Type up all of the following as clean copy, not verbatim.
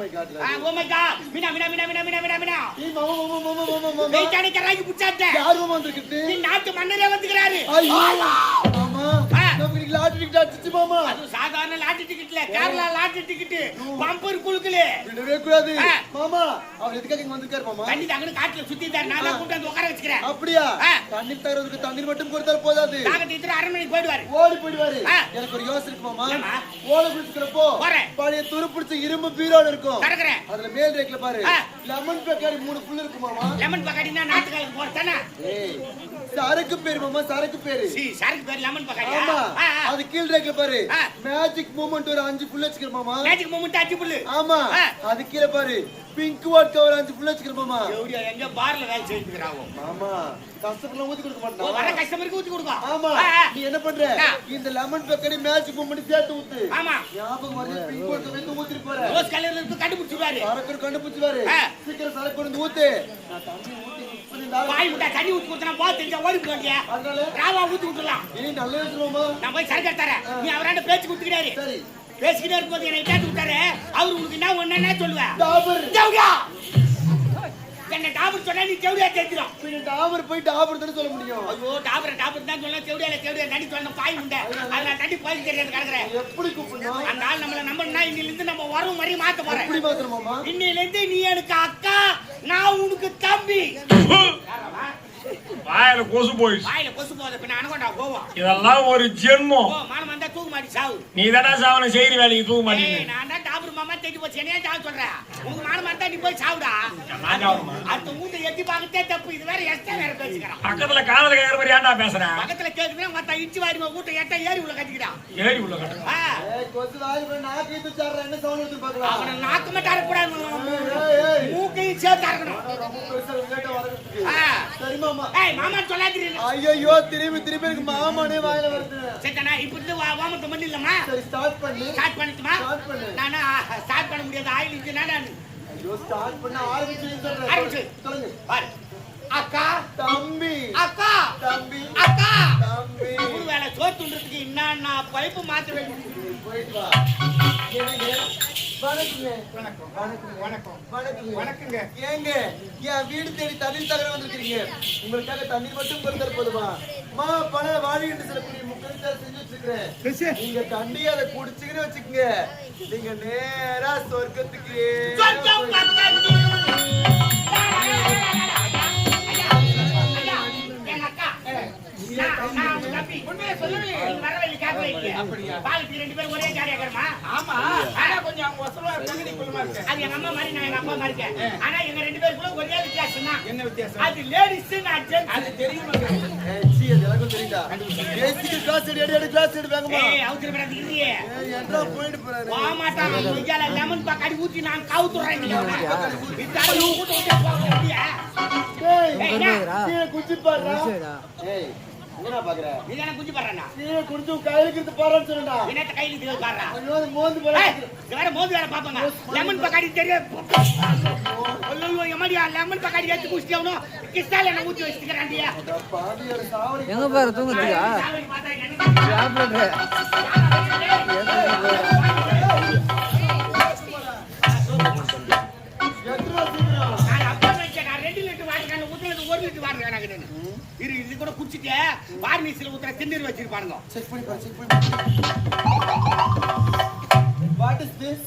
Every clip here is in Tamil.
My god oh my god Meena Meena Meena Meena Meena Meena Meena ஏய் மாமா வெயிட்டானே கராக்கி புடிச்சாட்டே யார் மாமா வந்திருக்குது நீ நாட்டு மன்னரே வந்துக்கறாரு ஐயோ மாமா நமக்கு லாட்டரி டிக்கெட் அடிச்சு மாமா அது சாதாரண லாட்டரி டிக்கெட்ல கேரளா லாட்டரி டிக்கெட் பம்பர் குலுக்குலே விடவே கூடாது மாமா அவர் எதுக்காக இங்க வந்திருக்காரு மாமா தண்ணி தங்கன காட்டுல சுத்திட்டார் நான் தான் கூட்டி வந்து உட்கார வச்சுக்கிறேன் அப்படியே தண்ணி தரதுக்கு தண்ணீர் மட்டும் கொடுத்தால் போதாது தாகத்தை தீர அரண்மனைக்கு போய்டுவாரு ஓடி போய்டுவாரு எனக்கு ஒரு யோசனை இருக்கு மாமா ஓட குடிச்சுக்கிறப்போ பழைய துரு பிடிச்ச இரும்பு பீரோல இருக்கும் கரெக்றேன் அதுல மேல் ரேக்ல பாரு லெமன் பக்காடி 3 புல் இருக்கு மாமா லெமன் பக்காடினா நாட்டுக்காரங்க போறதானே ஏய் சரக்கு பேர் மாமா சரக்கு பேர் சரக்கு பேர் லெமன் பக்காடியா ஆமா அது கீழ ரேக்ல பாரு மேஜிக் மூமெண்ட் ஒரு 5 புல் வச்சுக்கிற மாமா மேஜிக் மூமெண்ட் 5 புல் ஆமா அது கீழ பாரு பிங்க் வாட் ஒரு 5 புல் வச்சுக்கிற மாமா எவடியா எங்க பார்ல வேலை செய்யிறாங்க மாமா கஸ்டமர்ல ஊத்தி கொடுக்க மாட்டாங்க வர கஸ்டமருக்கு ஊத்தி கொடுங்க ஆமா நீ என்ன பண்ற இந்த லெமன் பக்கடி மேஜிக் மூமெண்ட் சேர்த்து ஊத்து ஆமா ஞாபகம் வருது பிங்க் வாட் வந்து ஊத்தி போற ரோஸ் கலர்ல இருந்து கண்டுபிடிச்சுவாரு சரக்கு கண்டுபிடிச்சுவாரு சீக்கிரம் சரக்கு கொண்டு ஊத்து நான் தண்ணி ஊத்தி வாய் விட்டா தண்ணி ஊத்தி கொடுத்தா போ தெரிஞ்சா ஓடி போங்க அதனால ராவா ஊத்தி விட்டுறலாம் நீ நல்ல சொல்லுமா நான் போய் சரக்கு தரேன் நீ அவராண்ட பேச்சு கொடுத்துக்கிறாரு சரி பேசிக்கிட்டே இருக்கும்போது என்ன கேட்டு விட்டாரு அவர் உங்களுக்கு என்ன ஒண்ணு சொல்லுவா டாபர் ஜவுடியா என்ன டாபர் சொன்னா நீ ஜவுடியா தெரிஞ்சிடும் பின்ன டாபர் போய் டாபர் தான் சொல்ல முடியும் ஐயோ டாபர் தான் சொல்ல ஜவுடியா நடி சொல்ல பாய் உண்டு அதனால நடி பாய் தெரியாது கிடக்குறேன் எப்படி கூப்பிடணும் அந்த ஆள் நம்மள நம்பனா இன்னில இருந்து நம்ம வரவு மாதிரி மாத்த போறேன் எப்படி மாத்தறோமா இன்னில இருந்து நீ எனக்கு அக்கா நான் உனக்கு தம்பி வாயில கொசு போயிடுச்சு வாயில கொசு போகுது பின்ன அனகொண்டா கோவம் இதெல்லாம் ஒரு ஜென்மம் மானம் வந்தா தூக்கு மாட்டி சாவு நீ தானே சாவன செய்யற வேலைக்கு தூக்க மாட்டீங்க நான் தான் டாபர் மாமா தெரிஞ்சு போச்சு என்னையா சாவு சொல்றேன் உங்க மானம் வந்தா நீ போய் சாவுடா அடுத்த மூட்டை எட்டி பார்க்கத்தே தப்பு இது வேற எஸ்டா வேற பேசிக்கிறான் பக்கத்துல காதல கேக்குற மாதிரி ஏன்டா பேசுறேன் பக்கத்துல கேக்குதுன்னா மத்த இச்சி வாரி மூட்டை எட்ட ஏறி உள்ள கட்டிக்கிறான் ஏறி உள்ள கட்டு ஏய் கொசு வாரி போய் நாக்கு இத்து சாறற என்ன சவுண்ட் வந்து பார்க்கலாம் அவன நாக்கு மட்டும் அற கூடாது மூக்கையும் சேர்த்து அறக்கணும் ரொம்ப பெருசா விளையாட்ட வரதுக்கு சரி மாமா ஏய் மாமா சொல்லாதீங்க ஐயோ திரும்பி எனக்கு மாமானே வாயில வருது சட்டனா இப்ப இருந்து வாமத்த பண்ணி இல்லமா சரி ஸ்டார்ட் பண்ணிட்டுமா நானா ஸ்டார்ட் பண்ண முடியாது ஆயில் இருக்கு நான் ஐயோ ஸ்டார்ட் பண்ண ஆரம்பிச்சு சொல்லுங்க பாரு அக்கா தம்பி அக்கா தம்பி அக்கா தம்பி ஒரு வேளை சோத்துன்றதுக்கு என்னன்னா பைப்பு மாத்த வேண்டியது போயிட்டு வா வணக்கங்க ஏங்க என் வீடு தேடி தண்ணீர் தகர வந்திருக்கீங்க உங்களுக்காக தண்ணீர் மட்டும் கொடுத்தால் போதுமா பண வாழை என்று சொல்லக்கூடிய முக்கியத்தை செஞ்சு வச்சிருக்கிறேன் நீங்க கண்டி அதை குடிச்சுக்கின்னு வச்சுக்கோங்க நீங்க நேரா சொர்க்கத்துக்கு ஒரே ஜாலியா ஆமா ஆனா கொஞ்சம் அவங்க வசமா இருக்காங்க அது எங்க அம்மா மாதிரி நான் எங்க அப்பா மாதிரி இருக்கேன் ஆனா எங்க ரெண்டு பேருக்குள்ள ஒரே வித்தியாசம் தான் என்ன வித்தியாசம் அது லேடிஸ் நான் ஜென்ஸ் அது தெரியுமா ஏய் அது எல்லாரும் தெரியுதா பேசிக் கிளாஸ் எடு கிளாஸ் எடு வேகமா ஏய் அவுத்திர பரது இல்லையே என்னடா போயிட்டு போறாரு வா மாட்டாங்க இங்கல லெமன் பக்காடி ஊத்தி நான் கவுத்துறேன் நீ இதால ஊத்து ஊத்தி போறியா ஏய் குச்சி பாறா ஏய் என்ன பாக்குற நீ தான குஞ்சி பாறனா நீ குடிச்சு கையில கிட்ட பாறன்னு சொல்லுடா என்னட்ட கையில கிட்ட பாறா ஐயோ மோந்து பாறா வேற மோந்து வேற பாப்பாங்க லெமன் பக்காடி தெரியும் ஐயோ எமடியா லெமன் பக்காடி எடுத்து குடிச்சவனோ கிஸ்டால நான் ஊத்தி வச்சிக்கறாண்டியா பாதியோட சாவடி எங்க பாரு தூங்குறியா சாப்பிடுற இது கூட குடிச்சிட்டு வார்னிஸ்ல ஊத்துற திண்ணீர் வச்சிருப்பானுங்க செக் பண்ணி what is this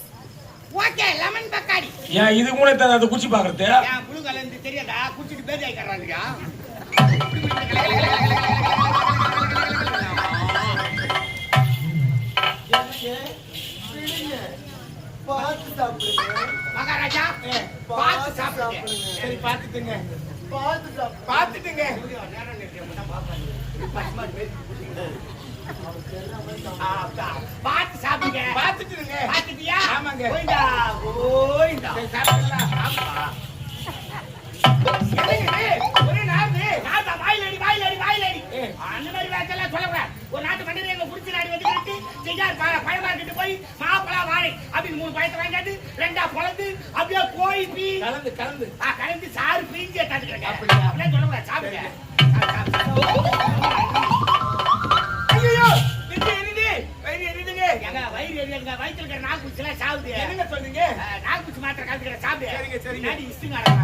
okay lemon Bacardi ஏன் இது கூட அத குச்சி பாக்குறது ஏன் புளு கலந்து தெரியாதா குடிச்சிட்டு பேதி ஆயிக்கறானுங்க பாத்து சாப்பிடுங்க மகாராஜா பாத்து சாப்பிடுங்க சரி பாத்துங்க பாத்துட்டுங்க பாத்து சாப்பிடுங்க பாத்துட்டுங்க பாத்துட்டியா ஆமாங்க போய்டா போய்டா சாப்பிடலாம் ஆமா ஒரே நாடு வாயிலடி அந்த மாதிரி வேலையெல்லாம் சொல்லக்கூடாது ஒரு நாட்டு மண்ணில் எங்க புடிச்சு நாடி வந்து செய்யார் பழ மார்க்கெட்டு போய் மாப்பழம் வாழை அப்படின்னு 3 பழத்தை வாங்கிட்டு 2 பொழந்து அப்படியே கோழி பீ கலந்து சாறு பீஞ்சே தட்டுக்கிறேங்க அப்படியே சொல்லக்கூடாது சாப்பிடுங்க ஐயோ வயிறு எரியுதுங்க எங்க வயிற்றுல இருக்கிற நாக்கு குச்சிலாம் சாவுது என்னங்க சொல்றீங்க நாக்கு ஊசி மாத்திரை கலந்துக்கிற சாப்பிடு. சரிங்க, சரிங்க. முன்னாடி இஸ்டிங் ஆடுறாங்க.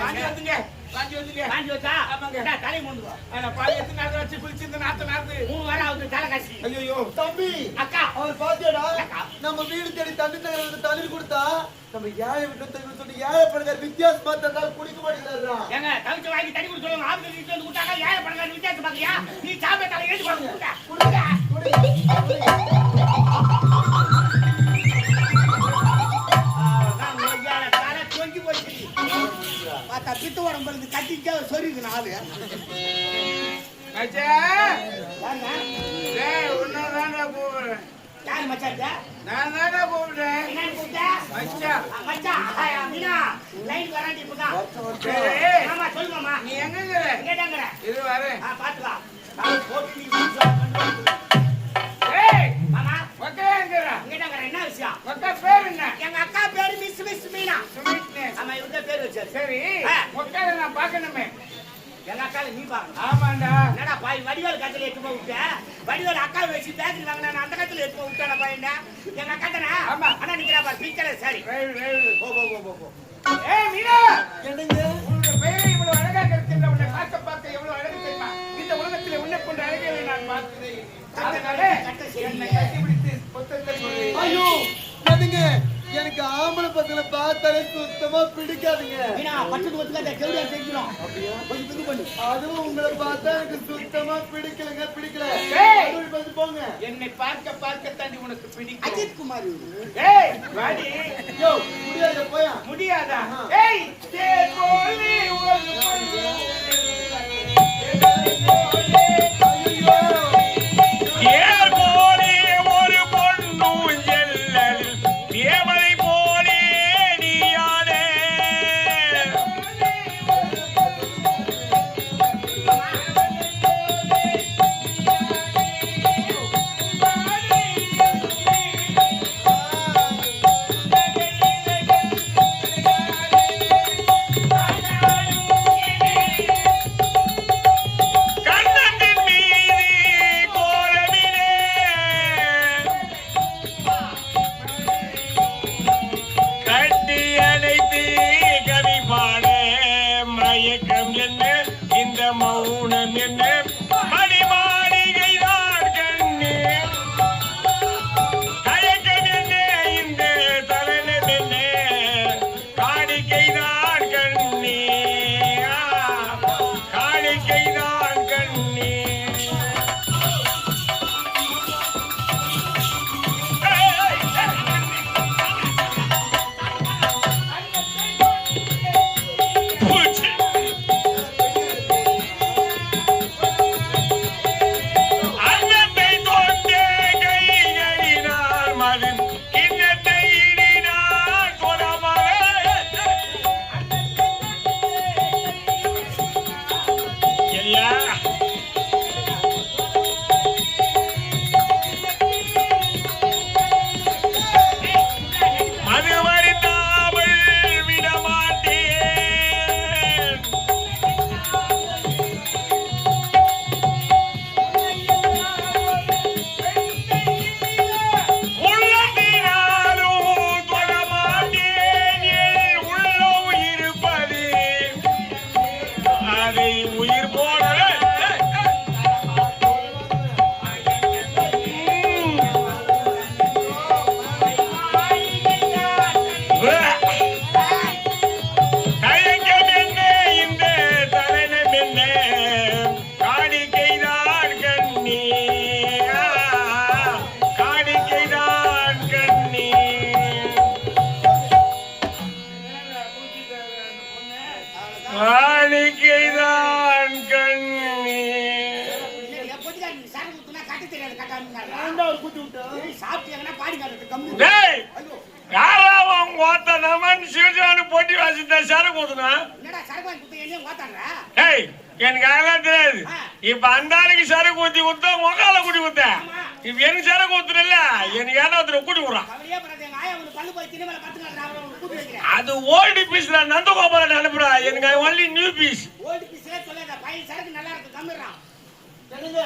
வாங்கி வந்துங்க. வாங்கி வச்சா? ஆமாங்க. இந்தா, தலையை மூடுங்க. பால் எத்தனை நாள் வச்சு குளிச்சு இந்த நாத்து 3 வாரம் ஆகுது தலை காசி. ஐயோ தம்பி அக்கா. அவர் பாத்தியாடா அக்கா. நம்ம வீடு தேடி தண்ணி தகவல் தண்ணீர் கொடுத்தா நம்ம ஏழை விட்டு தண்ணி சொல்லி ஏழை பணக்கார வித்தியாசமா தந்தால் குடிக்க மாட்டேங்கிறாரா ஏங்க தவிச்சு வாங்கி தண்ணி குடி சொல்லுங்க. ஆபீஸ்ல வீட்டுல வந்து விட்டாங்க. ஏழை பணக்காரன் வித்தியாசம் பாக்கியா? நீ சாப்பிட தலை ஏறி போடுங்க. கொடுங்க. தலை தொங்கி போச்சு. பார்த்தா பித்து உடம்பு இருந்து கட்டிக்க சொரியுது நாலு. மச்சா யாருங்க? டேய் உன்னதானே கூப்பிடுறேன் யாரு மச்சான் இது? நான் தானே கூப்பிடுறேன் என்னன்னு கூப்பிட்ட? மச்சா மச்சான். மீனா லைன் வராண்டி இப்பதான். டேய் ஆமா சொல்லு மாமா. நீ எங்கங்கற இங்கதாங்கற. இது வரேன் பாத்து வா. போட்டு நீ வீட்டுல வந்து டேய் மாமா மக்கங்கற இங்கதாங்கற. என்ன விஷயம்? மக்க பேர் என்ன எங்க அக்கா பேரு மிஸ் மீனா. சுமித்னே ஆமா இவங்க பேர் வச்சாரு. சரி மக்கால நான் பார்க்கணுமே எங்க அக்கால நீ பாரு. ஆமாண்டா என்னடா பாய் வடிவேல் கத்துல எட்டு போய் விட்ட? வடிவேல் அக்கா வச்சு பேக்கரி வாங்கினா நான் அந்த கத்துல எட்டு போய் விட்டானா பையன்டா? எங்க அக்கா தானே? ஆமா. ஆனா நிக்கிறா பாரு பிக்கல சரி. போ போ போ போ ஏய் மீனா என்னங்க உங்க பேரை இவ்வளவு அழகா இருக்கின்ற உன்னை பார்க்க எவ்வளவு அழகு தெரியுமா இந்த உலகத்திலே உன்னை கொண்ட அழகை நான் பார்த்ததே இல்லை. அதனால என்னை கட்டிப்பிடித்து பொத்தத்தை கொடுங்க. ஐயோ என்னங்க எனக்கு ஆம்பளை பசங்களை பார்த்தாலே சுத்தமா பிடிக்காதுங்க. மீனா பட்டுட்டு வந்து கேடியா செஞ்சிரோம். கொஞ்சம் இது பண்ணு. அதுவும் உங்களை பார்த்தா எனக்கு சுத்தமா பிடிக்கலங்க பிடிக்கல. அதுவும் வந்து போங்க. என்னை பார்க்க தாண்டி உனக்கு பிடிக்கும். அஜித் குமார். ஏய் வாடி. யோ முடியாத போயா. முடியாதா? ஏய் தேகோலி ஒரு பொண்ணு. ஏர் போலே ஒரு பொண்ணு ஜெல்லல் தேவதை போலே நீயானே கண்ணத்தின் மீது கோலமிலே கட்டி அணைத்து கவி பாட மயக்கம் என்ன இந்த மௌனம் என்ன மணி மாளிகைதான் கண்ணு தயக்கம் என்ன இந்த தலனம் என்ன காணிக்கைதான் கண்ணே காணிக்கைதான் கண்ணே பூச்சி அன்னத்தை தொட்டே கைகளினால் மது கிண்ணத்தை இடினார் கொடமலை ஐயா மது வருந்தாமல் விடமாட்டேன் உள்ளத்தினாலும் தொடமாட்டேன் என் உள்ளம் இருப்பது அதை உயிர் போடல தயக்கம் என்ன இந்த தலனம் என்ன காணிக்கைதான் கண்ணே காணிக்கைதான் கண்ணே காணிக்கைதான் கண்ணே எப்போதுக்கா நீ சாரி குத்துனா கட்ட தெரியாது கட்டாமீங்க. ஆண்டவர் கூட்டி விட்டா. சாப்பிட்டீங்கன்னா பாடி காட்டுறது கம்மி. டேய் யாராவும் கோத்த நமன் சிவஜானு போட்டி வாசித்த சரக்கு ஊத்துனா என்னடா சரக்கு வாங்கி குத்து என்னையும் ஓத்தாங்க. டேய் எனக்கு அதெல்லாம் தெரியாது இப்ப அந்த ஆளுக்கு சரக்கு ஊத்தி ஊத்த மொக்கால குடி ஊத்த இப்ப எனக்கு சரக்கு ஊத்துறல எனக்கு ஏன்னா ஒருத்தர் கூட்டி விடுறான் கவலையே படாத. எங்க ஆயா வந்து பல்லு போய் தினமலை கத்துக்காட்டு அவரை கூட்டி வைக்கிறேன். அது ஓல்டு பீஸ்ல நந்தகோபாலன் அனுப்புறா எனக்கு ஒன்லி நியூ பீஸ் ஓல்டு பீஸ்ல சொல்லாத. பையன் சரக்கு நல்லா இருக்கு கம்மிடுறான். என்னங்க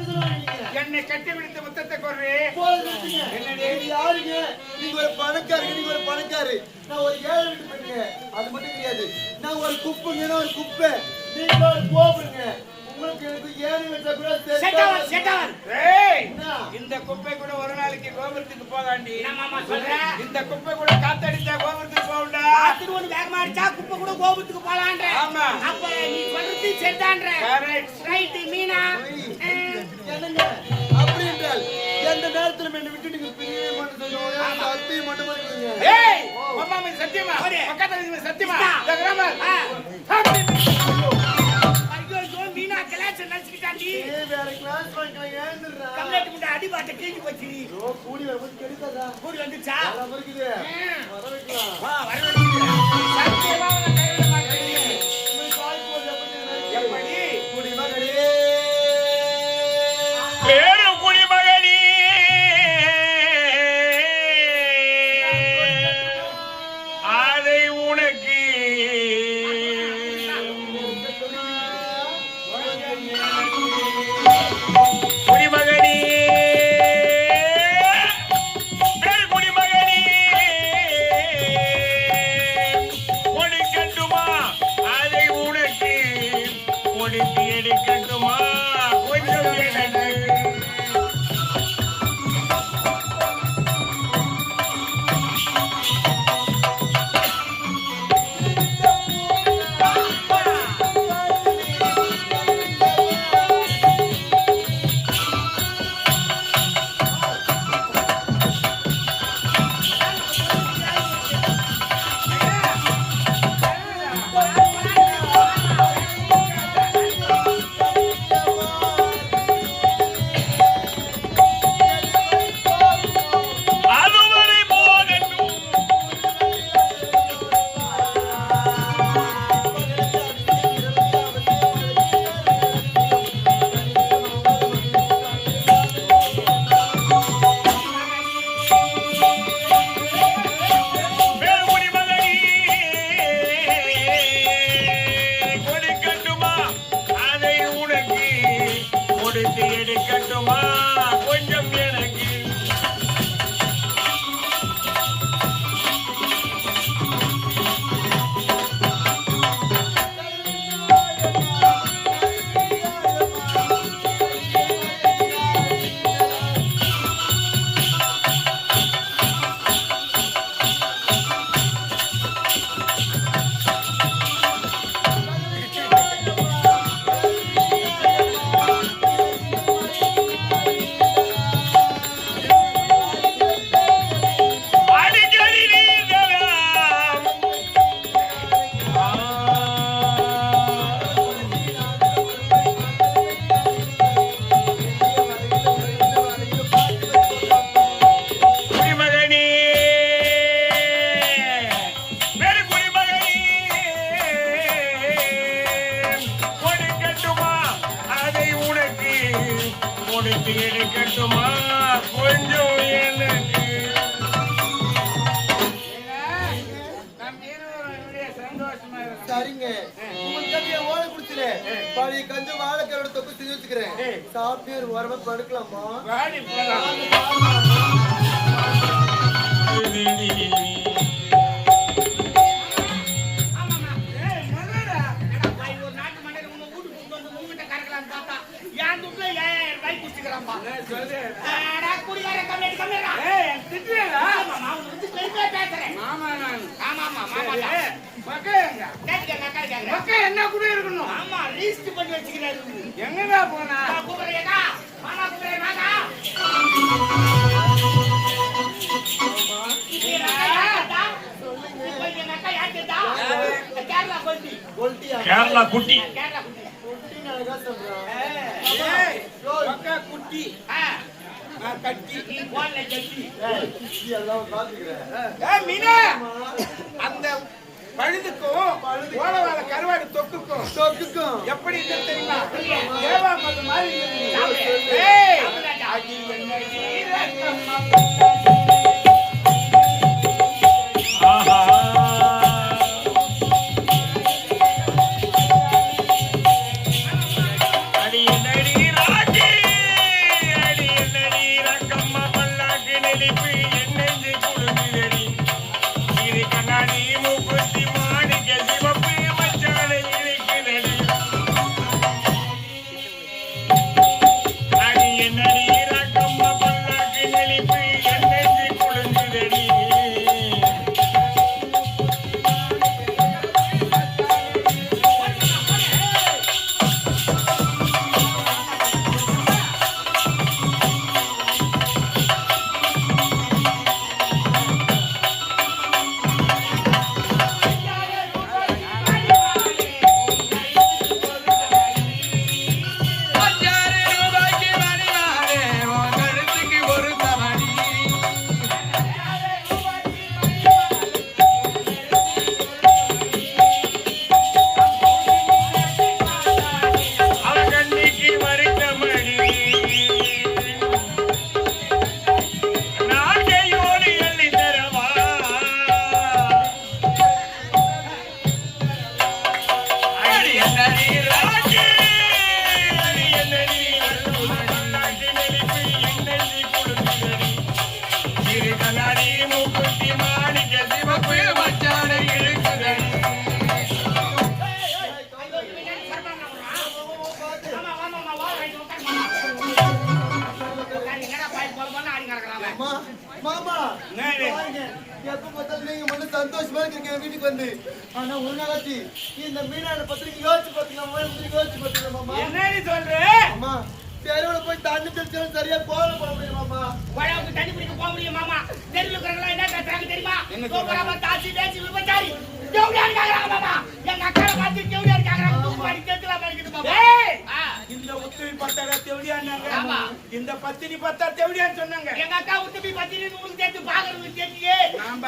சொல்லுவாங்க என்னை கட்டி பிடித்த முத்தத்தை கொர்றே. என்னடி யாருங்க? நீங்க ஒரு பணக்காரங்க, நீங்க ஒரு பணக்காரு, நான் ஒரு ஏழை வீட்டு பெண்ணுங்க. அது மட்டும் கிடையாது, நான் ஒரு குப்பைங்க, நான் ஒரு குப்பை, நீங்க ஒரு கோபுங்க. உங்களுக்கு எனக்கு ஏறி வச்சா கூட செட்டவர். ஏய், இந்த குப்பை கூட ஒரு நாளைக்கு கோபுரத்துக்கு போகாண்டி. என்னம்மா சொல்ற? இந்த குப்பை கூட காத்தடிச்சா கோபுரத்துக்கு போகும்டா. காத்துக்கு ஒரு வேகமா அடிச்சா குப்பை கூட கோபுரத்துக்கு போலாம்ன்ற. ஆமா. அப்ப நீ சொல்றது செட்டான்ற. கரெக்ட். ரைட் மீனா. என்னங்க அப்படி என்றால் எந்த நேரத்துல என்ன விட்டு நீங்க பிரியவே மாட்டேன் அத்தையை மட்டும் பண்ணுவீங்க. ஏய், அம்மா மீது சத்தியமா? பக்கத்துல இருந்து சத்தியமா? ஜகராம. மீனா கிளாஸ் நினைச்சுக்கிட்டாண்டி. வேற கிளாஸ் வாங்கிக்கலாம் ஏந்துறா. கம்ப்ளைண்ட் பண்ண அடி பாட்ட கேஞ்சி போச்சு. ஓ கூடி வரும்போது கெடுத்ததா? கூடி வந்துச்சா? வர வருகுது. வர வைக்கலாம். வா வர வைக்கலாம். சத்தியமா உன்னை கைவிட மாட்டேன். நீ கால் போடு எப்படி? எப்படி? கூடி மகனே. பேரு குடிமகனி அதை உனக்கு குடிமகனி பேரு குடிமகனி கொடுக்கட்டுமா அதை உனக்கு கொடுத்து எடுக்கட்டுமா கொஞ்சம் எனக்கு அதுவரை போகட்டும் பேரு குடிமகனி கொடுக்கட்டுமா அதை உனக்கு கொடுத்து எடுக்கட்டுமா கொஞ்சம் எனக்கு அடிக்கடி நீங்களாம் குடிமகனி பேரு குடிமகனி கொடுக்கட்டுமா அதை உனக்கு கொடுத்து எடுக்கட்டுமா கொஞ்சம் எனக்கு நம் இருவருடைய சந்தோஷமா இருக்கும். சரிங்க உங்களுக்கு ஓலை குடிச்சிரு பழைய கஞ்சு வாழைக்காரோட தொக்கு செஞ்சு வச்சுக்கிறேன் சாப்பிட்டு ஒரு வாரமா படுக்கலாமா? வாடி போலாம். ஆமாமா. ஏய், மகடா. என்னடா பாய், ஒரு நாட்டு மண்டையில உன்னை வீட்டுக்கு கூட்டிட்டு வந்து உன்கிட்ட கறக்கலாம்னு பார்த்தா, என் துட்டுல 5000 ரூபாய் குடிச்சுக்கிறான்பா. அடா, குடிகார கம்மிடா. ஆமாமா, அவனை வந்து பெருமையா பேசுறேன். ஆமாமா, மாமா தான். கேட்டுக்கங்க, அக்கா கேக்குறேன். என்ன கூட இருக்கணும்? ஆமா, லிஸ்ட் பண்ணி வச்சுக்கிறாரு. எங்கடா போனா? கூப்பிடுறேக்கா. மாமா கூப்பிடுறேன், வாங்க. கேரளா கொல்டி. கொல்ட்டியா? கேரளா குட்டி கேரளா குட்டி. கொல்ட்டின்னு அழகா சொல்றான். ஏய், பக்கா குட்டி. கட்டி. நீ போன்ல கட்டி. ஏய், நீ எல்லாம் பாத்துக்கிறேன். ஏய் மீனா, அந்த பழுதுக்கும் ஓலவால கருவாடு தொக்குக்கும் எப்படி இருக்கு தெரியுமா? தேவா மது மாதிரி இருக்கு. ஏய், அடி என்னடி ரக்கம்மா. ஆஹா அடி நடி ராஜி மாமா என்னது? பாருங்க, எப்ப பார்த்தாலும் நீங்க மட்டும் சந்தோஷமா இருக்கீங்க என் வீட்டுக்கு வந்து. ஆனா ஒரு நாளாச்சு இந்த மீனான பத்திரிக்கை யோசிச்சு பாத்தீங்களா யோசிச்சு பாத்தீங்களா மாமா? என்னடி சொல்ற? மாமா தெருவுல போய் தண்ணி தெளிச்சாலும் சரியா கோலம் போட முடியும் மாமா. உழவுக்கு தண்ணி பிடிக்க போக முடியும் மாமா. தெருவில் இருக்கிறவங்க என்ன பேசுறாங்க தெரியுமா? சூப்பரா தாச்சி தேச்சி விபச்சாரி தேவடியார் கேக்குறாங்க மாமா. எங்க அக்காவை பார்த்து தேவடியார் கேக்குறாங்க. தூக்குவாடி கேட்கலாம் படிக்குது மாமா. இந்த உத்தவி பத்தாரா தேவடியான்னாங்க. ஆமா. இந்த பத்தினி பத்தா தேவடியான்னு சொன்னாங்க. எங்க அக்கா உத்தமி பத்தினி உங்களுக்கு சேர்த்து பாக்குறது தெரியே.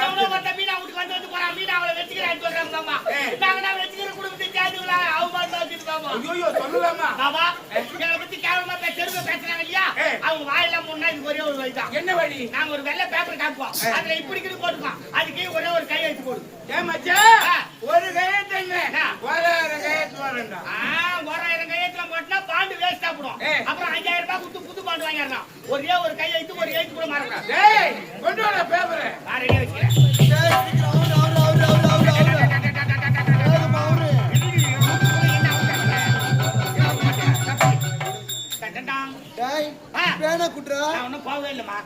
எவ்வளவு பத்த மீனா வீட்டுக்கு வந்து போறா மீனா அவளை வச்சுக்கிறான்னு சொல்றாங்க மாமா. நாங்க வச்சுக்கிற குடும்பத்தை சேர்த்துங்களா அவமானமா வச்சுட்டு மாமா. ஐயோ சொல்லலாமா? மாமா எங்களை பத்தி கேவலமா தெருவுல பேசுறாங்க இல்லையா? அவங்க வாயில முன்னா இது ஒரே ஒரு வழிதான். என்ன வழி? நாங்க ஒரு வெள்ளை பேப்பர் காட்டுவோம். அதுல இப்படி கிட்ட போட்டுக்கோம். அதுக்கு ஒரே ஒரு கை வச்சு போடு. ஏன் மச்சான்? ஒரு கையெழுத்து என்ன? என்ன? வராத கையெழுத்து வரேன்டா. 1000 கையெழுத்துல போட்டுனா பாண்டு வேஸ்டா போடும். அப்புறம் 5000 ரூபாய் கொடுத்து புது பாண்டு வாங்கிடலாம். ஒரே ஒரு கையெழுத்து ஒரு எழுத்து கூட மாறக்கூடாது. டேய் கொண்டு வர பேப்பரை. நான் ரெடியா வச்சுக்கிறேன். டேய், சீக்கிரம் அவரு. வேகமா அவரு. டேய், பேனா குட்றா. நான் ஒன்னும் போகவே இல்லம்மா.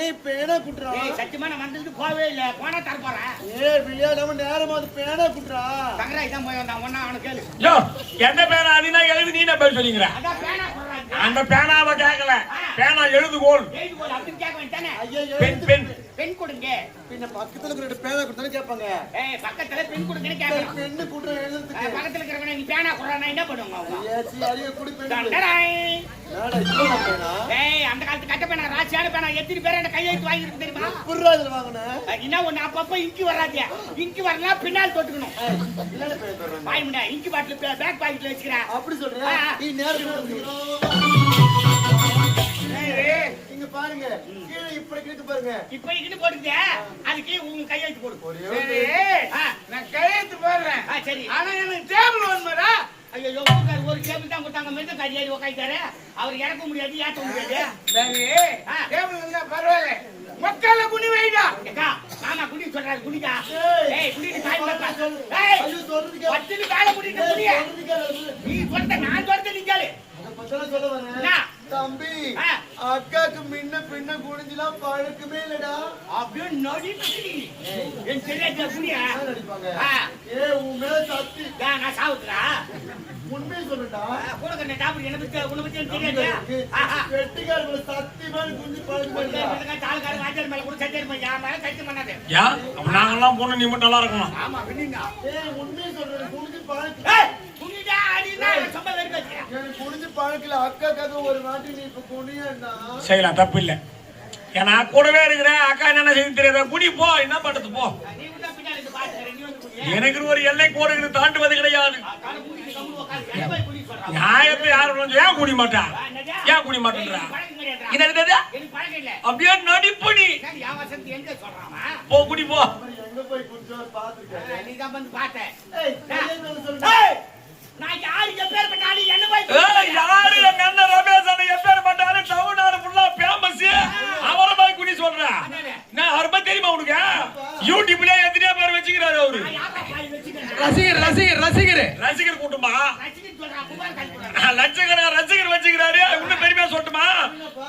ஏய் பேனா குட்றா. ஏய் சத்தியமா நான் வந்ததுக்கு போகவே இல்ல. போனா தர போறேன். ஏய் விளையாடாம நேரமா அது பேனா குட்றா. தங்கராய் தான் போய் வந்தான். ஒன்னா அவனை கேளு. யோ என்ன பேனா அதுனா எழுதி நீ என்ன பேர் சொல்லிக்கிற? அதான் பேனா போடுறாங்க. அந்த பேனாவை கேட்கல, பேனா எழுதுகோல். எழுதி போடு அப்படின்னு கேட்க வேண்டானே. ஐயா பெண் பெண் பெண் கொடுங்க. பின்ன பக்கத்துல இருக்கிற பேனா குடுத்தானே கேட்பாங்க. ஏய் பக்கத்துல பெண் கொடுங்கன்னு கேட்கலாம். பெண்ணு குட்ற எழுதுறதுக்கு. பக்கத்துல இருக்கிறவங்க நீ பேனா கொடுறானா என்ன பண்ணுவாங்க அவங்க? ஏச்சி அரிய குடி பெண்ணு. தங்கராய். நாடா இப்போ பேனா. ஏய் அந்த காலத்து கட்ட பேனா ராசியான பேனா எத்தனை பேர் என்ன கையெழுத்து வாங்கிருக்கு தெரியுமா? புர்ரா இதுல வாங்குன. என்ன ஒண்ணு அப்பப்ப இங்கி வராதே. இங்கி வரலாம் பின்னால் தொட்டுக்கணும். இல்லல பேனா தர்றேன். வாய் முண்டா இங்கி பாட்டில் பேக் பாக்கெட்ல வச்சுக்கிறேன். அப்படி சொல்றியா? நீ நேரத்துல இங்க பாருங்க. கீழ இப்படி கிட்ட பாருங்க. இப்ப இங்கிட்டு போட்டுட்டே அதுக்கு உங்க கையெழுத்து போடு. ஒரே சரி, ஆ, நான் கையெழுத்து போடுறேன். சரி. ஆனா எனக்கு டேபிள் ஒன்றுடா. ஐயோ ஒரு டேபிள் தான் கொடுத்தாங்க. மெது கறி ஏறி உட்காந்துட்டாரு. அவர் இறக்க முடியாது ஏற்ற முடியாது. சரி, டேபிள் இருந்தா பரவாயில்ல. மக்களை குனி வைடா. ஏக்கா மாமா குடி சொல்றாரு குடிக்கா. ஏய். ஏய் குடிட்டு தாய் பாப்பா. ஏய் ஐயோ சொல்றதுக்கு பத்தினி காலை குடிட்டு குடிய. நீ சொல்ற நான் சொல்றது நீ கேளு. பத்தல சொல்ல என்ன? வரேன். தம்பி ஆ. அக்காக்கு முன்ன பின்ன குடிஞ்சலாம் பழக்கமே இல்லடா. அப்படியே நடிச்சு என் தெரியாத குடியா. நடிப்பாங்க. ஆ. ஏய் உன் மேல சத்தி நான் சாவுத்துறா. உண்மையை சொல்லுடா. கூட கண்ண டாபர் என்ன பத்தி உன்னை பத்தி எனக்கு தெரியாது. ஆஹா. வெட்டிக்காரங்கள சத்தி மேல குஞ்சு பழக்கமே இல்ல. தாலுக்காரன் வாத்தியார் மேல கூட சத்தியம் பண்ணி என் மேல சத்தியம் பண்ணாது. யா நாங்கெல்லாம் பொண்ணு நீ மட்டும் நல்லா இருக்கணும். ஆமா பின்னிங்க. ஏய் உண்மையை சொல்றேன் குடிஞ்சு பழக்கம். ஏய் குடிடா அடிடா சும்மா வெறுப்பு வச்சியா. எனக்கு குடிஞ்சு பழக்கல. அக்காக்காக ஒரு நாட்டி நீ இப்ப குடியேன்னா செய்யலாம் தப்பு இல்லை. ஏன்னா கூடவே இருக்கிற அக்கா என்ன செய்து தெரியாத குடி போ என்ன பண்றது போ. நீ கூட பின்னாடி இருந்து பாத்துக்கற நீ வந்து குடி. எனக்கு ஒரு எல்லை கோடு தாண்டுவது கிடையாது. கால மூடிட்டு கம்முனு உட்காரு. என்ன போய் குடி சொல்றா. நியாயத்தை யாரும் வந்து ஏன் குடி மாட்டா? ஏன் குடி மாட்டேன்றா? பழக்கம் கிடையாதுடா. என்னது எனக்கு பழக்கம் இல்ல. அப்படியே நடிப்பு நீ. சரி யா வசந்தி எங்க சொல்றாமா? போ குடி போ. எங்க போய் குடிச்சோ பாத்துக்க. நீ தான் வந்து பாத்த. ஏய் கையில சொல்றேன். ஏய் நான் யாரு எப்பேர் பண்ணாலும் என்ன போய் ஏய் யாரு எங்க அண்ணன் ரமேஷ் அண்ணன் எப்பேர் பண்றாரு தமிழ்நாடு ஃபுல்லா ஃபேமஸ். அவரை போய் குடி சொல்றா. நான் அவரை பத்தி தெரியுமா உனக்கு? யூடியூப்ல எத்தனை பேர் வச்சுக்கிறாரு அவரு. யாரா பாய் வச்சிட்டேன். ரசிகர் கூட்டமா ரசிகன் சொல்றா புகார் கல்புறா. லட்சக்கணக்கான ரசிகர் வச்சுக்கிறாரு. இன்னும் பெருமையா சொல்லட்டுமா?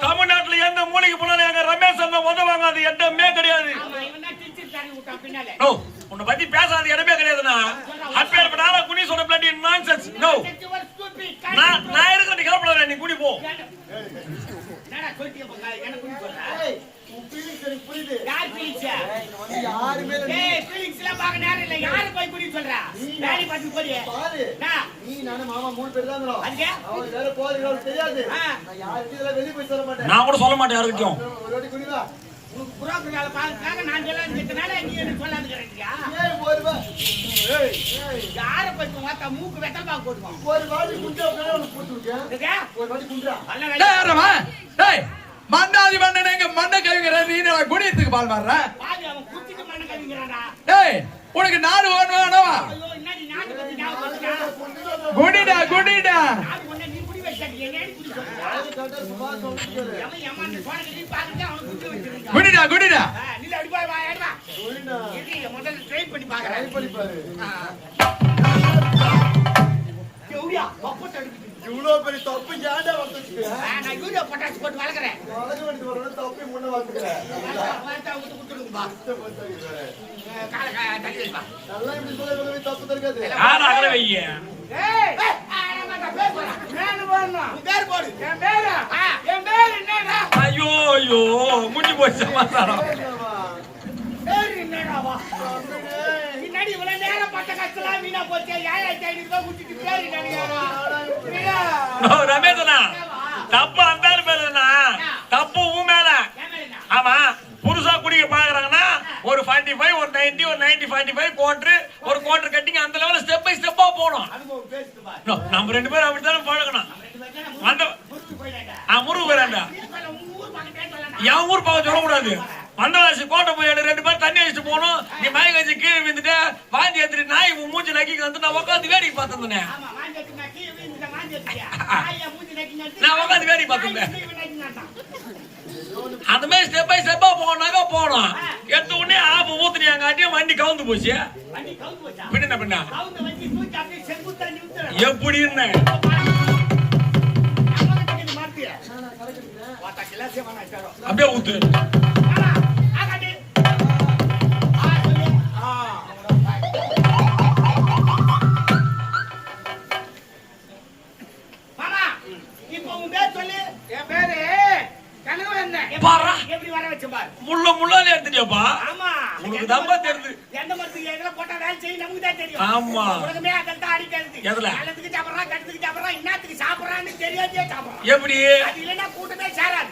தமிழ்நாட்டுல எந்த மூலைக்கு போனாலும் எங்க ரமேஷ் அண்ணன் உதவாங்க. அது இடமே கிடையாது. ஆமா இவன் தான் டிச்சு தண்ணி விட்டா பின்னால. நோ உன்னை பத்தி பேசாத இடமே கிடையாதுண்ணா. அப்பேர் பண்ணால குடி சொல்ற பிளாட்டி நான்சென்ஸ். நோ நான் இருக்கிற நீ கவலைப்படாத. நீ குடி போ. என்னடா சொல்லிட்டே போங்க. என்ன குடி சொல்றா? ஏய் உன் ஃபீலிங்ஸ் எனக்கு புரியுது. யார் ஃபீலிங்ஸ்? ஏய் இங்க வந்து யாருமே இல்ல. ஏய் ஃபீலிங்ஸ்லாம் பார்க்க நேரம் இல்ல. யாரு போய் குடி சொல்றா? வேலை பார்த்து போறியே. பாரு நான் நீ நானு மாமா 3 பேர் தான் இருக்கோம். அங்க அவன் வேற போறீங்களோ தெரியாது. நான் யாருக்கு இதெல்லாம் வெளிய போய் சொல்ல மாட்டேன். நான் கூட சொல்ல மாட்டேன் யாருக்கும். ஒரு வாட்டி குடிவா. உனக்கு புரோக்கர் வேலை பார்க்கறாங்க. நான் சொல்லாததுனால நீ என்ன சொல்லாதுங்கறீங்க. ஏய் ஒரு வா. ஏய் யார போய் வாத்தா மூக்கு வெத்தல் பாக்க போடுவோம். ஒரு வாட்டி குடிச்சா உடனே உனக்கு போட்டு விட்டேன். இதுக்கா ஒரு வாட்டி குடிடா. நல்ல வேலை. மண்டாதி மண்ணன் எங்க மண்ணை கவிங்கிற நீ குடியத்துக்கு பால் மாறுற. பாதி அவன் குச்சிக்கு மண்ண கவிங்கறாடா. டேய் உனக்கு நாடு வேணுமா? ஐயோ என்னடி நாட்டு பத்தி ஞாபகம் வச்சுடா. குடிடா நாடு ஒண்ணே நீ குடி வச்சாடி. என்னடி குடி சொல்றா? அது கரெக்டா சும்மா சொல்லிட்டு. அவன் ஏமாந்து போனது நீ பாத்துட்டு அவன குடி வச்சிருக்கா. குடிடா நீ அடி போய் வா ஏடா. குடிடா. இது முதல்ல ட்ரை பண்ணி பாக்குறேன். ட்ரை பண்ணி பாரு. கேவுடியா அப்ப தடுக்குது. இவ்வளவு பெரிய தப்பு ஏன்டா வந்து வச்சுக்கிறேன்? நான் யூரியா பொட்டாசி போட்டு வளர்க்குறேன். வளர்க்க வேண்டியது வரணும், தப்பி முன்ன வளர்த்துக்கிறேன். வார்த்தா விட்டு கொடுத்துருக்குப்பா. காலை தள்ளி வைப்பா. நல்லா இப்படி சொல்ல தப்பு தருக்காது. யார் அகல வைய ஏய் பேர் போடா. நான் போடணும். உன் பேர் போடு. என் பேர் என்னடா? ஐயோ ஐயோ முடிஞ்சு போச்சு சமாதானம். பேர் என்னடாவா? பின்னாடி இவ்வளவு நேரம் பட்ட கஷ்டம் வீணா போச்சு. 7500 ரூபாய் குடிச்சிட்டு பேர் என்னடா? ரமேஷனா தப்பு அந்த பேருனா தப்பு உன் மேல. ஆமா புதுசா குடிக்க பாக்குறாங்கன்னா ஒரு 45 ஒரு 90 ஒரு 90 45 குவார்டர் கட்டிங்க அந்த லெவல்ல ஸ்டெப் பை ஸ்டெப்பா போணும். நம்ம ரெண்டு பேரும் அப்படித்தானே பழகணும். அந்த முருகு போயிடாண்டா என் ஊர் பக்கம் சொல்லக்கூடாது. வந்தவாசி கோட்டை போய் ரெண்டு பேரும் தண்ணி வச்சுட்டு போகணும். நீ மயக்க வச்சு கீழே விழுந்துட்டு வாந்தி எடுத்துட்டு நாய் மூஞ்சி நக்கிக்கு வந்து நான் உட்காந்து வேடிக்கை பார்த்துருந்தேன். நான் உட்காந்து வேடிக்கை பார்த்துருந்தேன். அந்த மாதிரி ஸ்டெப் பை ஸ்டெப்பா போனாக்கா போனோம். எடுத்த உடனே ஆப்பு ஊத்துனியாங்காட்டியும் வண்டி கவுந்து போச்சு. பின்ன பின்ன எப்படின்னு அப்படியே ஊத்து. எப்படி வர வச்ச பாரு. முள்ளாலே எடுத்துட்டியாப்பா? ஆமா உனக்கு தப்பா தெரியுது. எந்த மரத்துக்கு எதுல போட்டா வேலை செய்யும் நமக்கு தான் தெரியும். ஆமா உலகமே அதெல்லாம் அடிக்கிறது. எதுல நல்லதுக்கு சாப்பிடுறான், கெட்டதுக்கு சாப்பிடுறான், இன்னத்துக்கு சாப்பிடுறான்னு தெரியாதே சாப்பிடுறான். எப்படி? அது இல்லைன்னா கூட்டமே சேராது.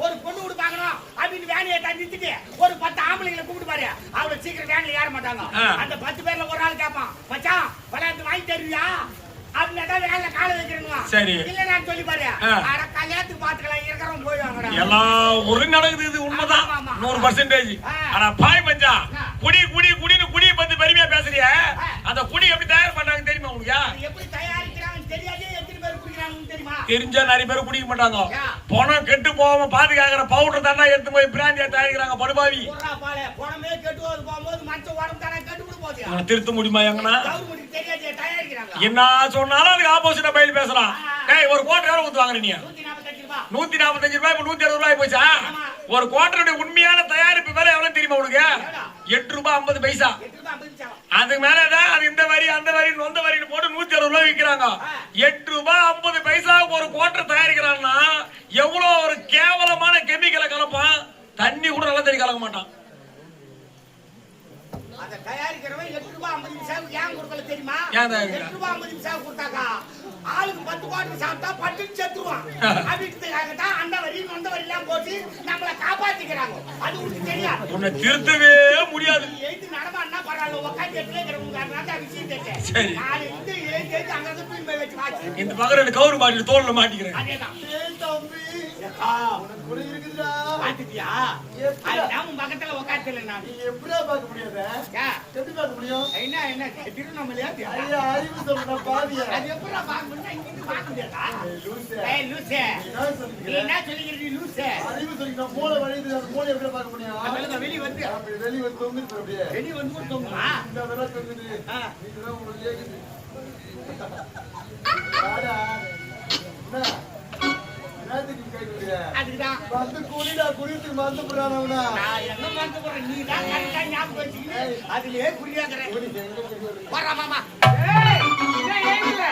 ஒரு பொண்ணு கூட பாக்கணும் அப்படின்னு வேலையை தந்துட்டு ஒரு 10 ஆம்பளைங்களை கூப்பிட்டு பாரு. அவ்வளவு சீக்கிரம் வேலையில ஏற மாட்டாங்க. அந்த 10 பேர்ல ஒரு ஆள் கேட்பான், மச்சான் விளையாட்டு வாங்கி தருவியா அப்படின்னா வேலை கால வைக்கிறேங்க. சரி இல்ல நான் சொல்லி பாரு. கல்யாணத்துக்கு பாத்துக்கலாம் இருக்கிறவங்க போயிடுவாங்க. எல்லாம் ஒரு நடக்குது. இது உண்மைதான் 100%. ஆனா பாய் மஞ்சா குடியை பத்தி பெருமையா பேசுறிய. அந்த குடி எப்படி தயார் பண்றாங்க தெரியுமா உங்களுக்கு? எப்படி தயாரிக்கிறாங்கன்னு தெரியாதே. எத்தனை பேர் குடிக்கிறாங்கன்னு தெரியுமா? தெரிஞ்சா நிறைய பேர் குடிக்க மாட்டாங்க. பணம் கெட்டு போகாம பாதுகாக்கிற பவுடர் தானே எடுத்து போய் பிராண்டியா தயாரிக்கிறாங்க. படுபாவி பணமே கெட்டு போகும்போது மனுஷ உடம்பு தானே கெட்டு கூட போகுது. திருத்த முடியுமா? எங்கன்னா தெரியாதே தயாரிக்கிறாங்க. என்ன சொன்னாலும் அதுக்கு ஆப்போசிட்டா பயிர் பேசலாம். ஒரு கோட்டை எவ்வளவு கொடுத்து வாங்குற நீ? 145 ரூபாய். இப்ப 160 ரூபாய் போச்சா? ஒரு குவார்டருடைய உண்மையான தயாரிப்பு விலை எவ்வளவு தெரியுமா உனக்கு? 8 ரூபாய் 50 பைசா. அதுக்கு மேலதான் அது இந்த வரி அந்த வரி நொந்த வரின்னு போட்டு 160 ரூபாய் விற்கிறாங்க. 8 ரூபாய் 50 பைசாவுக்கு ஒரு குவார்டர் தயாரிக்கிறான்னா எவ்வளவு ஒரு கேவலமான கெமிக்கலை கலப்பான். தண்ணி கூட நல்ல தண்ணி கலக்க மாட்டான். அந்த தயாரிக்கிறவன் 8 ரூபாய் 50 பைசாவுக்கு ஏன் கொடுக்கல தெரியுமா? 8 ரூபாய் 50 பைசாவுக்கு கொடுத்தாக்கா ஆளுக்கு 10 குவார்டர் சாப்பிட்டா பட்டு செத்துருவான். அப்படின்றதுக்காக தான் அந்த வரி நொந்த வரி எல்லாம் போட்டு நம்மளை காப்பாத்திக்கிறாங்க. அது உங்களுக்கு தெரியாது. உன்னை திருத்தவே முடியாது. எழுத்து நடமாடினா பரவாயில்ல. உட்காந்து எடுத்துக்கிறவங்க விஷயம் தெரியும். சரி நாலு எழுத்து எழுத்து அங்க இருந்து தூக்கி போய் வச்சு வாச்சு இந்த பக்கம் 2 கவுரு மாட்டி தோல்ல மாட்டிக்கிறேன். அதேதான். குடி இருக்குதுடா. பாத்துட்டியா? அதுதான் உன் பக்கத்துல உட்காந்துல நான். நீ எப்படியா பார்க்க முடியாது? எப்படி பார்க்க முடியும்? என்ன திருநெல்வேலியா? ஐயா அறிவு சொல்றா பாதியா. அது எப்படிடா பார்க்க முடியும்? இங்க இருந்து பார்க்க முடியாதா? ஏய் லூசே. நீ என்ன சொல்லிக்கிறீ லூசே? அறிவு சொல்லினா மூளை வழியுது. அந்த மூளை எப்படி பார்க்க முடியும்? அதனால வெளிய வந்து வெளிய வந்து தொங்குது அப்படியே. வெளிய வந்து கூட தொங்குமா? இந்த வேற தொங்குது. இதுதான் உங்களுக்கு ஏகுது. வாடா. என்ன? என்னத்துக்கு கேக்குறீங்க? அதுதான். வந்து குடிடா குடிட்டு மறந்து போறானவனா. நான் என்ன மறந்து போறேன்? நீ தான் கரெக்ட்டா ஞாபகம் வச்சிக்கிட்டு அதுலயே குறியாக்குற. வரா மாமா. ஏய் என்ன ஏங்கல?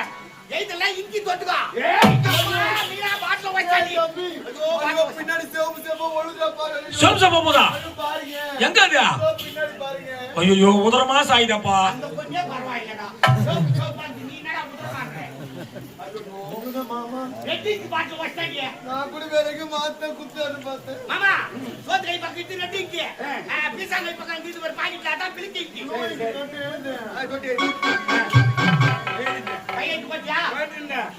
ஏய்தெல்லாம் இஞ்சி தொட்டுக்கோ. ஏய் நீனா பாட்டில வச்சாடி. ஐயோ பின்னாடி சேவு ஒழுங்கா பாருங்க. சம்சம் போதா பாருங்க. எங்க அது? பின்னாடி பாருங்க. ஐயோ உதரமா சாயிடாப்பா. அந்த கொஞ்சே பரவாயில்லடா. சோப் நீ என்னடா உதறமாறே? ஐயோ மாமா. ரெட்டிக்கு பாட்டில வச்சாடி. நான் கூட வேறங்க மாத்த குத்தாரு பாத்து. மாமா சோத்ரை பக்கத்து ரெட்டிக்கு. பீசாங்க பக்கம் வீட்டு ஒரு பாக்கெட்ல அத பிளிக்கிக்கு. கொட்டி கையிட்டு போச்சா?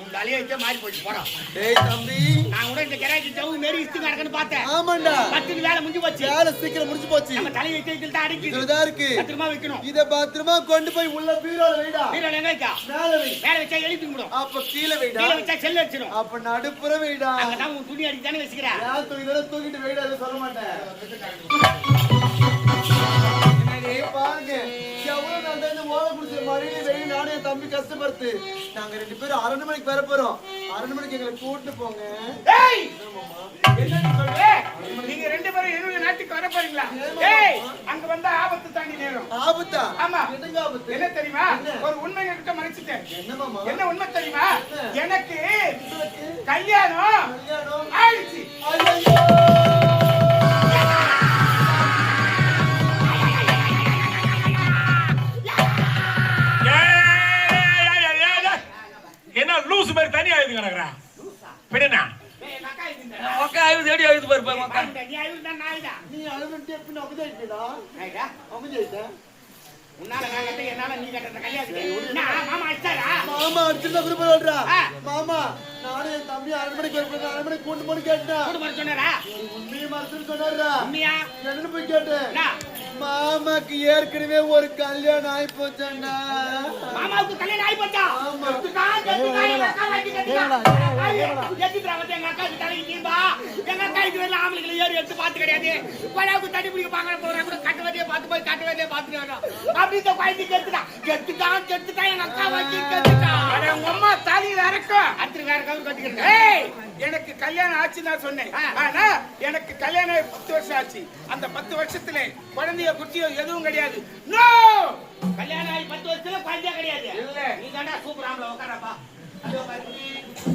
உங்க அலையே மாறி போச்சு போறோம். டேய் தம்பி நான் கூட இந்த கராஜி ஜவு மேரி இஸ்தி நடக்குன்னு பார்த்தேன். ஆமாண்டா. 10 வேலை முடிஞ்சு போச்சு. வேலை சீக்கிரம் முடிஞ்சு போச்சு. நம்ம தலையை வைக்கிறதுல தான் அடிக்குது. இதுதான் இருக்கு. பத்திரமா வைக்கணும். இத பத்திரமா கொண்டு போய் உள்ள பீரோல வைடா. பீரோல எங்க வைக்க? மேல வை. மேல வச்சா எழுதி விடும். அப்ப கீழ வைடா. கீழ வச்சா செல்ல அடிச்சிடும். அப்ப நடுப்புற வைடா. அங்க தான் உன் துணி அடிச்சு தானே வச்சுக்கிற. நான் தூக்கிட்டு தூக்கிட்டு வைடா அது சொல்ல மாட்டேன். பாருங்க எவ்வளவு நல்ல இந்த ஓலை குடிச்ச மாதிரி வெயில் நானே நானும் என் தம்பி கஷ்டப்படுத்து நாங்க 2 பேரும் அரண்மனைக்கு வர போறோம். அரண்மனைக்கு எங்களை கூட்டிட்டு போங்க. ஏய் என்ன சொல்ற? நீங்க 2 பேரும் என்னுடைய நாட்டுக்கு வர போறீங்களா? ஏய் அங்க வந்தா ஆபத்து தாண்டி நேரும். ஆபத்தா? ஆமா. என்னங்க ஆபத்து? என்ன தெரியுமா? ஒரு உண்மை கிட்ட மறைச்சிட்டேன். என்ன மாமா? என்ன உண்மை தெரியுமா? எனக்கு உங்களுக்கு கல்யாணம் கல்யாணம் ஆயிடுச்சு. ஐயோ! என்ன லூசு மாதிரி தனி ஆயுது கிடக்குறா பின்னா ஏய், எங்க அக்கா இருக்குங்க. உக்கா ஆயுது தேடி ஆயுது பாரு பாரு உக்கா நீ அழுதுதான் நான் அழுதா. நீ அழுதுட்டே பின்ன அமைதியாயிட்டா? ஆயிட்டா? அமைதியாயிட்டா? உன்னால நான் கட்ட, என்னால நீ கட்டுற கல்யாணத்துக்கு. நான் மாமா அடிச்சாரா? மாமா அடிச்சுதான் குறிப்பிட சொல்றா. ஆ. மாமா நானும் என் தம்பி அரண்மனைக்கு வரப்போ அரண்மனைக்கு கூட்டு போன்னு கேட்டேன். கூட்டு போற சொன்னாரா? உண்மையை மறுத்துன்னு சொன்னாரா? உண்மையா? என்னன்னு போய் கேட்டேன். என்ன? மாமாக்கு ஏற்கனவே ஒரு கல்யாணம் ஆயி போச்சா? மாமாவுக்கு கல்யாணம் ஆகி போச்சா? ஆமா. கெட்டுக்கா, கெட்டுக்கா, எங்க அக்கா வாங்கி கெட்டுக்கா. எதுக்குடா வந்து எங்க அக்காவுக்கு தலைக்கு தீம்பா? எங்க அக்கா இது வரல ஆம்பளைங்களை ஏறி எடுத்து பார்த்து கிடையாது. கொடாவுக்கு தண்ணி பிடிக்க பாக்க போறேன் கூட கட்டுவதே பார்த்து போய் கட்டுவதே பார்த்துட்டு வரோம். அப்படி இந்த குழந்தை கெட்டுக்கா, கெட்டுக்கா, கெட்டுக்கா, எங்க அக்கா வாங்கி கெட்டுக்கா. அட உங்க அம்மா தாலியில அறக்கும். அடுத்து வேற கவுர் கட்டிக்கிறேன். ஏய் எனக்கு கல்யாணம் ஆச்சுன்னு தான் சொன்னேன். ஆனா எனக்கு கல்யாணம் ஆகி 10 வருஷம் ஆச்சு. அந்த 10 வருஷத்துல குழந்தைய குட்டியோ எதுவும் கிடையாது. நோ கல்யாணம் ஆகி 10 வருஷத்துல குழந்தையே கிடையாது. இல்ல. நீ தாண்டா சூப்பர் ஆம்பளை, உட்காரப்பா. அதோ பாரு.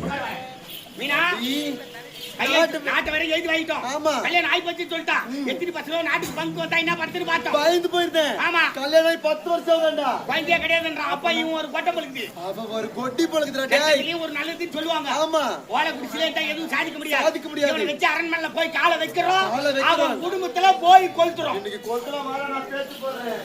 உட்காரு வா. மீனா நாட்டு வரை எழுதி வாங்கிட்டோம். ஆமா. கல்யாணம் ஆகி போச்சுன்னு சொல்லிட்டான். எத்தனை பசங்க நாட்டுக்கு பங்கு வந்தா என்ன படுத்துன்னு பார்த்தோம். பயந்து போயிருந்தேன். ஆமா. கல்யாணம் ஆகி 10 வருஷம் வேண்டா. குழந்தையே கிடையாதுன்றான். அப்பா இவன் ஒரு கொட்டை பழுக்குது. அவ ஒரு கொட்டி பழகுதுடா டேய். இதுலயும் ஒரு நல்லதுன்னு சொல்லுவாங்க. ஆமா. ஓலை குடிச்சிலே எதுவும் சாதிக்க முடியாது. சாதிக்க முடியாது. இவனை வச்சு அரண்மனையில போய் காலை வைக்கிறோம். காலை வைக்கிறோம். அவன் குடும்பத்துல போய் கொளுத்துறோம். இன்னைக்கு கொல்கலா வாடா நான் பேச்சு போடுறேன்.